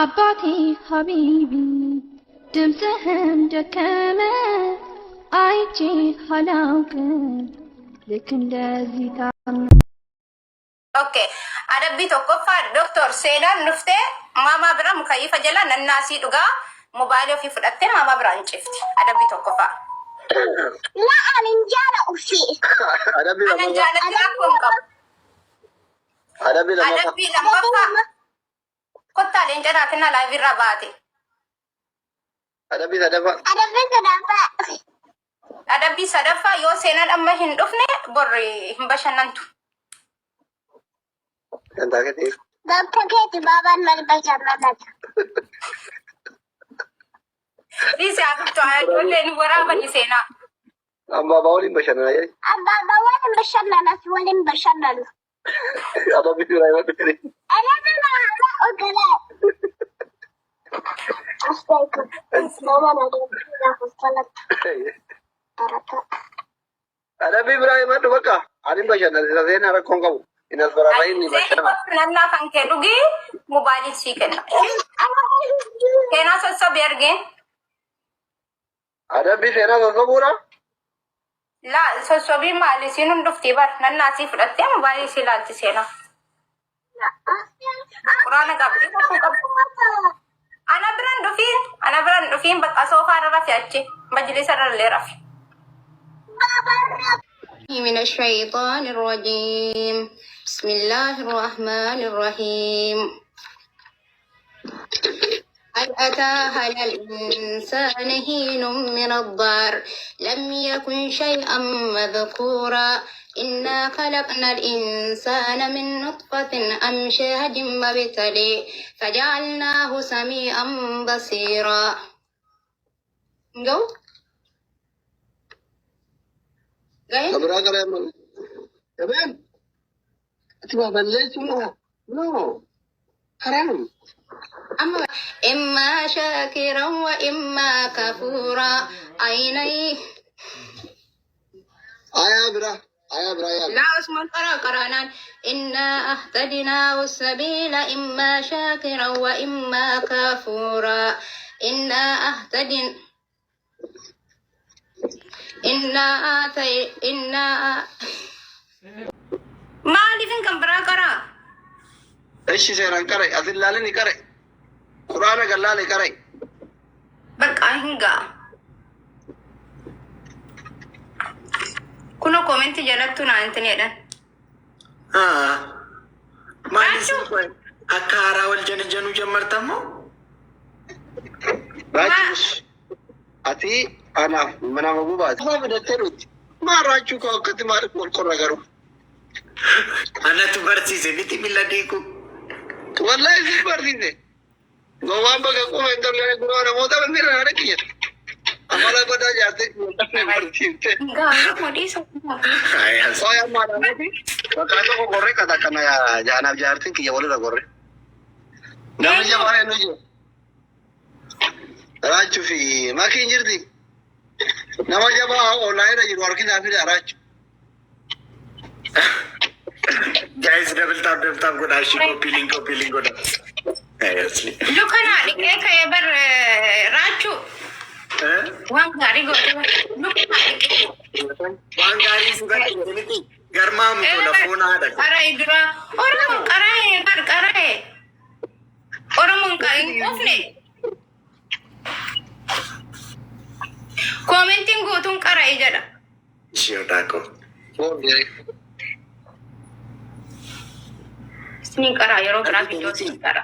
አባቴ ሀቢቢ ድምፅህን ደከመ አይቼ አላውቅም ልክ እንደዚህ ታም ኦኬ አደቢ tokkoፋ ዶክተር ሴናን ንፍቴ ማማ ብራ ሙከይፈ ጀላ ነናሲ ዱጋ ሞባይል ኦፊ ፍደቴ ማማ ብራ እንጭፍቲ አደቢ tokkoፋ ላ አንጃላ ኡፊ አደቢ አንጃላ ተራኮንቀ አደቢ ለማፋ ኮታ ለንጀራትና ላይቪራ ባቴ አደቢ ሰደፋ ዮ ሴናን አማ ሂንዱፍኔ ቦሪ ሂንበሸናንቱ እንታከቴ ዳፕከቴ ባባን መልበሻናናት ዲሲ አክቶ አይዶሌን ወራበኒ ሴና አባባውሊን በሸናናይ አባባውሊን በሸናናት ወሊን በሸናሉ አባቢ ላይ ወጥሪ አላና ኦገላ አስታይኩ ማማ ነው ያፈስተለት አራታ አደቢ ኢብራሂም አዱ በቃ አዲን በሸናናት ዘዜና ረኮንቀው ኢነስበራራይን ይበሸና ነና ካንከ ዱጊ ሞባይል ሲከና ኬና ሰሰብ ያርጌ አደቢ ሴና ሰሰቡራ ላ ሰሰቢ ማሊ ሲኑን ዱፍቲ ባር ነና ሲፍለቴ ሞባይል ሲላልቲ ሴና ቁርአን ቀብዲ አና ብራን ዱፊን በቃ ሶፋ ረፍ ያቺ መጅሊስ ረለ ረፍ من الشيطان الرجيم بسم الله الرحمن الرحيم هل أتى على الإنسان حين من الدهر لم يكن شيئا مذكورا إنا خلقنا الإنسان من نطفة أمشاج مبتلي فجعلناه سميعا بصيرا جو أبرا كلام كمان أتبع بنليت نو حرام أما إما شاكرا وإما كفورا عيني آية برا لا اسمه قرانا إنا أهتدناه السبيل إما شاكرا وإما كفورا ማሊፍን ከምብራ ቀራ እሺ ሰራን ቀራ አዝላለን ይቀራ ቁርአን ገላለ ይቀራ በቃ hinga ኩኖ ኮሜንት ጀለቱና እንትን ያለን ማሊስ አካራ ወልጀንጀኑ ጀመርተሞ ባጭሽ አቲ አና ምናምን ጉባት በደተሩት ማራችሁ ከወከት ማለት ወልቆ ነገሩ አናቱ በርሲዜ ቢቲ ሚላዲኩ ወላሂ በርሲዜ ጎዋን በቀቁ እንደለ ጉራና ሞታ በሚራ አረቂየ አማላ ጎዳ ያተ በርሲዜ ጋር አይ አሳያ ማራቲ በቃቶ ጎሬ ከታከና ጃናብ ጃርቲን ከየወለ ጎሬ ነብየ ማሬ ነው ራቹ ፊ ማኪን ጅርቲ nama jaba online jiru arkin afi darach guys double tap goda shi copy link goda seriously lukana like kay bar rachu wangari goda wangari sudah jadi garmam to la phone ada ara idra orang kare orang mungkai ofne ኮሜንቲንግ ጎቱን ቀራ ይጀዳ ሲዮዳኮ ስኒ ቀራ የሮግራፊ ዶት ቀራ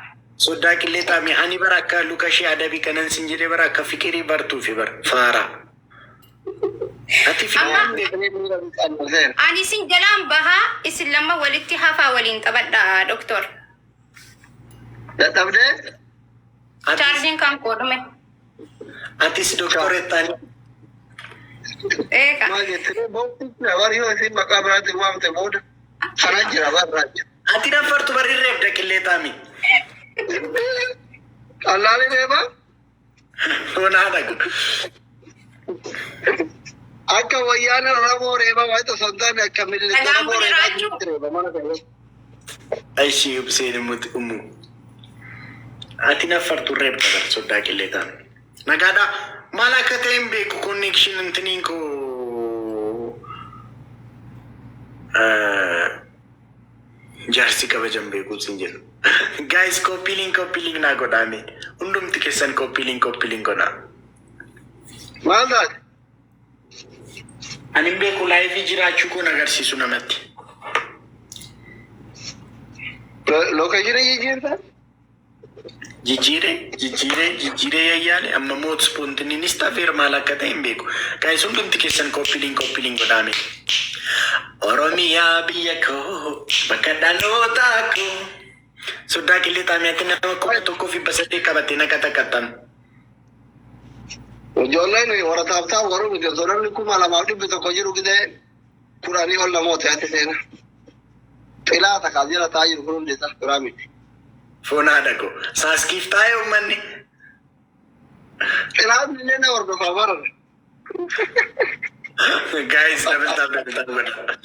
ሶዳ ቂሌታሚ አኒ በራካሉ ከሺ አደቢ ከነን ሲንጀሌ በራካ ፍቅሪ በርቱ ፊበር ፋራ አቲፊ አኒ ሲንጀላም ባሃ እስለማ ወልቲ ሀፋ ወሊን ተበዳ ዶክተር ለተብደ ቻርጂንግ ካም ኮድሜ አቲስ ዶክተር እጣኒ ኤካ ማለት ነው ቦክስ ነዋሪው እዚህ መቃብራት ዋምተ ቦድ ፈራጅራ ባራጅ አቲ ነፈርቱ በሪሬ ደቅሌታሚ አላለ ነባ ሆና አደግ አካ ወያነ ረሞሬ ባይቶ ሰንታን ያከምል ረሞሬ በማለት ነው አይሺ ሁሴን ሙት Ati nafar turre dabar soda killetan. Nagada malaka tembe ku connection intinin ko jarsi kabajam be ku sinjel. Guys copy link na godame. Undum tikesan copy link na. Malda. Anim be ku live jirachu ko nagarsisu namatti. Location yijirta. Jijjiire yayyale amma moot spontaneista firma lakkata hin beeku. Guys hundumti keessan copy link godhame. Oromiyaa biyya koo bakka dhalootaa koo. Sodaa qilleexaa mi'aatti nama 1,200 qabattee naqata qattan. Ijoolleen warataaftaa warra biqiltoonni 2,200 jiru gidee turanii ol namoota yaatti seena. Xilaa takkaa jira taa'aa jiru kun hundeessa turaa miti. Foonaa dhaqo. Saaskiif taa'ee uummanni. Xilaa illee na hordofaa bara. Guys, dabalataa.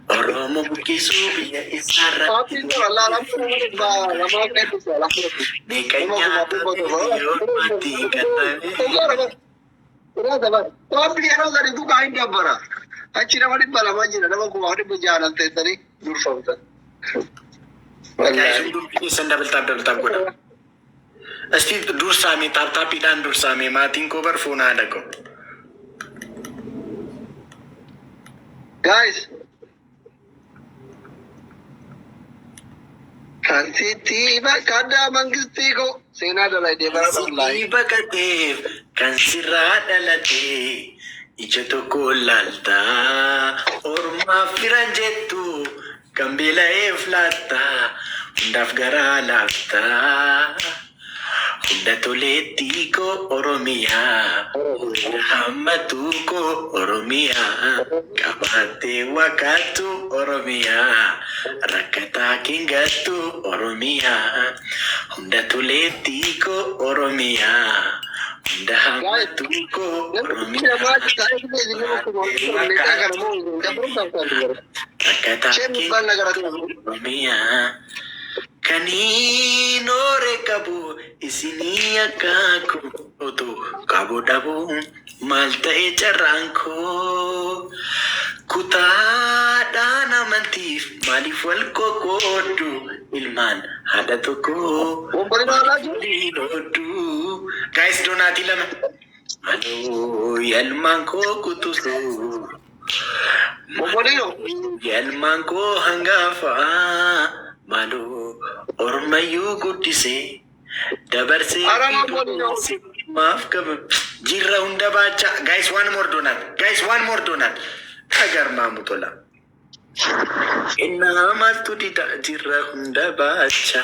Oromoo buqqisuu biyya isaarra. Achi nama dhibba lamaa jira nama kuma dhibba jaalan teessanii durfamtan. Isan dabalataa godha. Asti dursaame taaptaappiidhaan dursaame maatiin koo bar foonaa dhaqo. Guys. Kansitti bakka addaa mangistii koo seenaa dalaydee bara Kansitti bakka ta'eef kan sirraa dhalatee ija tokko laaltaa ormaaf firan jettu kan beela'eef laattaa hundaaf garaa laaftaa. Hunda toleetti koo Oromiyaa hammatu koo Oromiyaa qabattee wakkaattu Oromiyaa rakkataa kingattu Oromiyaa hunda toleetti koo Oromiyaa hunda hammatu koo Oromiyaa rakkataa kingattu Oromiyaa. Kanii noore qabu isinii akkaaku otoo qabu dhabu maal ta'e carraan koo kutaadhaan amantiif maaliif wal qoqqooddu ilmaan haadha tokko liinooddu. Guys doonaatii lama. Aloo yalmaan koo kutusuu yalmaan koo hangaafaa. Malu ormayyuu guddisee dabarsee maaf qaba jirra hunda baacha. Guys one more donut agar maamu tola innaa maaltu dida jirra hunda baacha.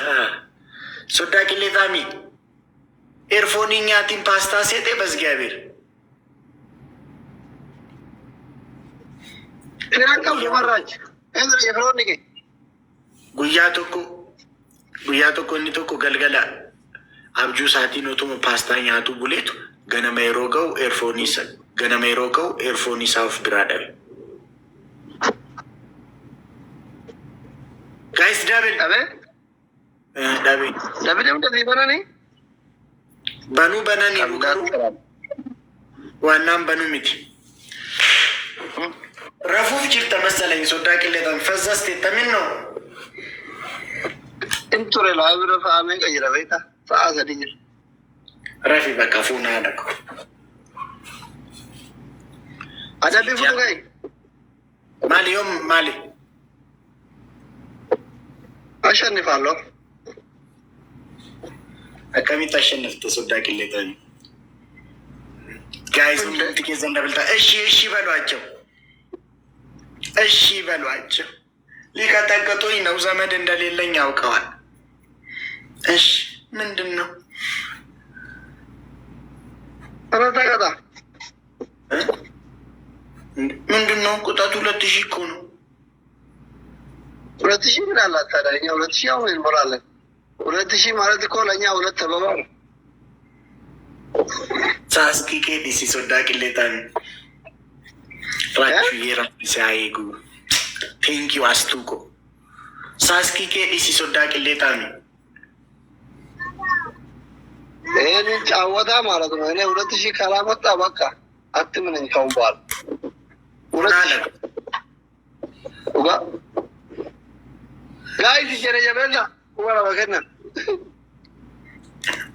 Sodaa qilleexaami erfoonii nyaatiin paastaa seetee basgaabeer firaan qabdu barraacha eedra yefiroonni kee guyyaa tokko inni tokko galgala abjuu isaatiin otuma paastaa nyaatu buleetu ganama yeroo ga'u eerfoonii isaa of biraa dhabe. Guys dhabe bananii garuu waannaan banuu miti. Rafuuf jirta masalanii sodaa qilleexaan fazzasteettaminno. Inture la bira faame kayira beta saa sadii Rafi bakka fuunaa dhaqu. Adabi futu kai maali ashani fallo akkamitti ashannafte sodaa qilleexaan. Guys hundumti keessan dabaltaa እሺ በሏቸው ሊቀጠቅጡኝ ነው ዘመድ እንደሌለኝ ያውቀዋል። እሺ ምንድን ነው ተቀጣ ምንድን ነው ቁጣቱ? 2,000 እኮ ነው። 2,000 ምን አላት ታዲያ? እኛ 2,000 አሁን እንሞላለን። 2,000 ማለት እኮ ለእኛ 2 አበባ ነው። ሳስኪ ኬዲሲ ሶዳ ቅሌጣን ራቹ የራሳይጉ ቴንኪው አስቱቆ ሳስኪ ኬዲሲ ሶዳ ቅሌጣን ጫወታ ማለት ነው። እኔ 2000 ካላመጣ በቃ አትምነኝ ካሁን በኋላ 2000 ኡጋ ጋይስ ጀረጀበላ ወራ በከና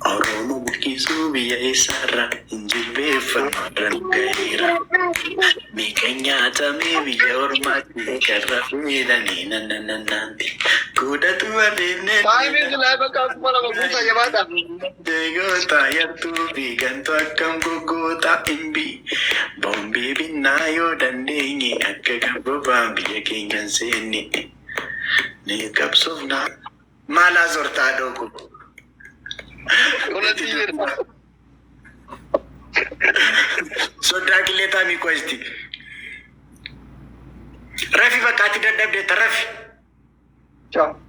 Oromoo buqqisuu biyya eessaarra injilbeeffatan gaheera. Meeqan nyaatamee biyya ormaatti karra fedhanii nannaanti. Godhatu adeemnee. Taa'imni laa bakka akkuma lama guutaa jabaadha. Deegoota yartuu fi gantu akkam goggoota himbi. Bombee binnaa yoo dandeenye akka gabbabaan biyya keenyan seenne. Ni qabsoofna. Maalaa zortaa dhoogu. Sodaa kiletaa mi kosti. Rafi bakka ati dadhabde rafi. Ciao.